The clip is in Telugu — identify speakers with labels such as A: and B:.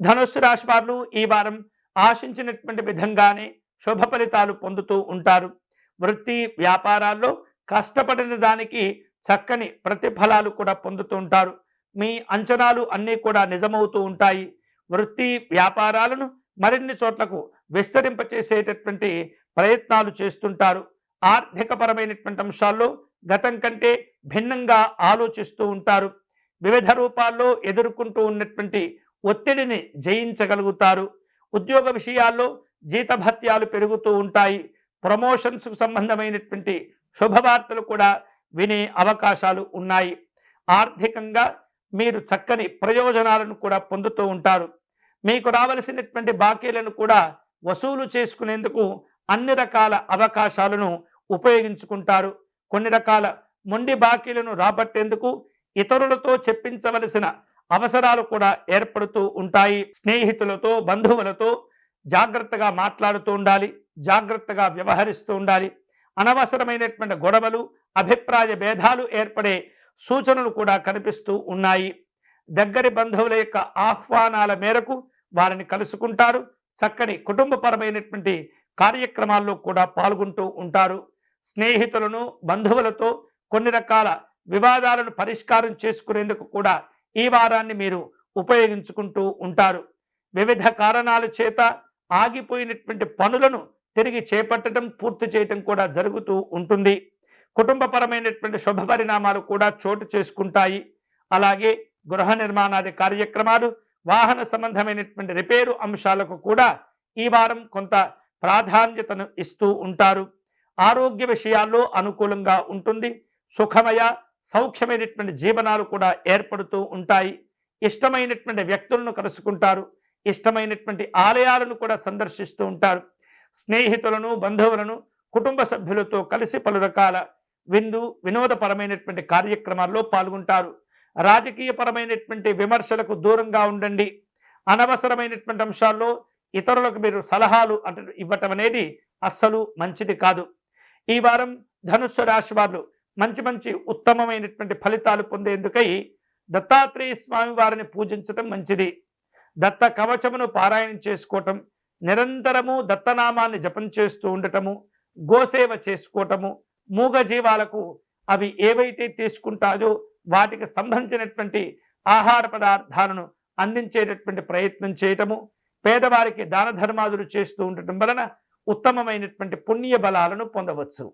A: ధనుస్సు రాశి వారు ఈ వారం ఆశించినటువంటి విధంగానే శుభ ఫలితాలు పొందుతూ ఉంటారు. వృత్తి వ్యాపారాల్లో కష్టపడిన దానికి చక్కని ప్రతిఫలాలు కూడా పొందుతూ ఉంటారు. మీ అంచనాలు అన్నీ కూడా నిజమవుతూ ఉంటాయి. వృత్తి వ్యాపారాలను మరిన్ని చోట్లకు విస్తరింపచేసేటటువంటి ప్రయత్నాలు చేస్తుంటారు. ఆర్థికపరమైనటువంటి అంశాల్లో గతం కంటే భిన్నంగా ఆలోచిస్తూ ఉంటారు. వివిధ రూపాల్లో ఎదుర్కొంటూ ఉన్నటువంటి ఒత్తిడిని జయించగలుగుతారు. ఉద్యోగ విషయాల్లో జీతభత్యాలు పెరుగుతూ ఉంటాయి. ప్రమోషన్స్కు సంబంధమైనటువంటి శుభవార్తలు కూడా వినే అవకాశాలు ఉన్నాయి. ఆర్థికంగా మీరు చక్కని ప్రయోజనాలను కూడా పొందుతూ ఉంటారు. మీకు రావలసినటువంటి బాకీలను కూడా వసూలు చేసుకునేందుకు అన్ని రకాల అవకాశాలను ఉపయోగించుకుంటారు. కొన్ని రకాల మొండి బాకీలను రాబట్టేందుకు ఇతరులతో చెప్పించవలసిన అవసరాలు కూడా ఏర్పడుతూ ఉంటాయి. స్నేహితులతో బంధువులతో జాగ్రత్తగా మాట్లాడుతూ ఉండాలి. జాగ్రత్తగా వ్యవహరిస్తూ ఉండాలి. అనవసరమైనటువంటి గొడవలు అభిప్రాయ భేదాలు ఏర్పడే సూచనలు కూడా కనిపిస్తూ ఉన్నాయి. దగ్గరి బంధువుల యొక్క ఆహ్వానాల మేరకు వారిని కలుసుకుంటారు. చక్కని కుటుంబపరమైనటువంటి కార్యక్రమాల్లో కూడా పాల్గొంటూ ఉంటారు. స్నేహితులను బంధువులతో కొన్ని రకాల వివాదాలను పరిష్కారం చేసుకునేందుకు కూడా ఈ వారాన్ని మీరు ఉపయోగించుకుంటూ ఉంటారు. వివిధ కారణాల చేత ఆగిపోయినటువంటి పనులను తిరిగి చేపట్టడం పూర్తి చేయటం కూడా జరుగుతూ ఉంటుంది. కుటుంబపరమైనటువంటి శుభ పరిణామాలు కూడా చోటు చేసుకుంటాయి. అలాగే గృహ నిర్మాణాది కార్యక్రమాలు, వాహన సంబంధమైనటువంటి రిపేరు అంశాలకు కూడా ఈ వారం కొంత ప్రాధాన్యతను ఇస్తూ ఉంటారు. ఆరోగ్య విషయాల్లో అనుకూలంగా ఉంటుంది. సుఖమయ సౌఖ్యమైనటువంటి జీవనాలు కూడా ఏర్పడుతూ ఉంటాయి. ఇష్టమైనటువంటి వ్యక్తులను కలుసుకుంటారు. ఇష్టమైనటువంటి ఆలయాలను కూడా సందర్శిస్తూ ఉంటారు. స్నేహితులను బంధువులను కుటుంబ సభ్యులతో కలిసి పలు రకాల వినోదపరమైనటువంటి కార్యక్రమాల్లో పాల్గొంటారు. రాజకీయపరమైనటువంటి విమర్శలకు దూరంగా ఉండండి. అనవసరమైనటువంటి అంశాల్లో ఇతరులకు మీరు సలహాలు ఇవ్వటం అనేది అస్సలు మంచిది కాదు. ఈ వారం ధనుస్సు రాశి వారు మంచి ఉత్తమమైనటువంటి ఫలితాలు పొందేందుకై దత్తాత్రేయ స్వామి వారిని పూజించటం మంచిది. దత్త కవచమును పారాయణం చేసుకోవటం, నిరంతరము దత్తనామాన్ని జపం చేస్తూ ఉండటము, గోసేవ చేసుకోవటము, మూగ జీవాలకు అవి ఏవైతే తీసుకుంటాయో వాటికి సంబంధించినటువంటి ఆహార పదార్థాలను అందించేటటువంటి ప్రయత్నం చేయటము, పేదవారికి దాన ధర్మాదులు చేస్తూ ఉండటం వలన ఉత్తమమైనటువంటి పుణ్య బలాలను పొందవచ్చు.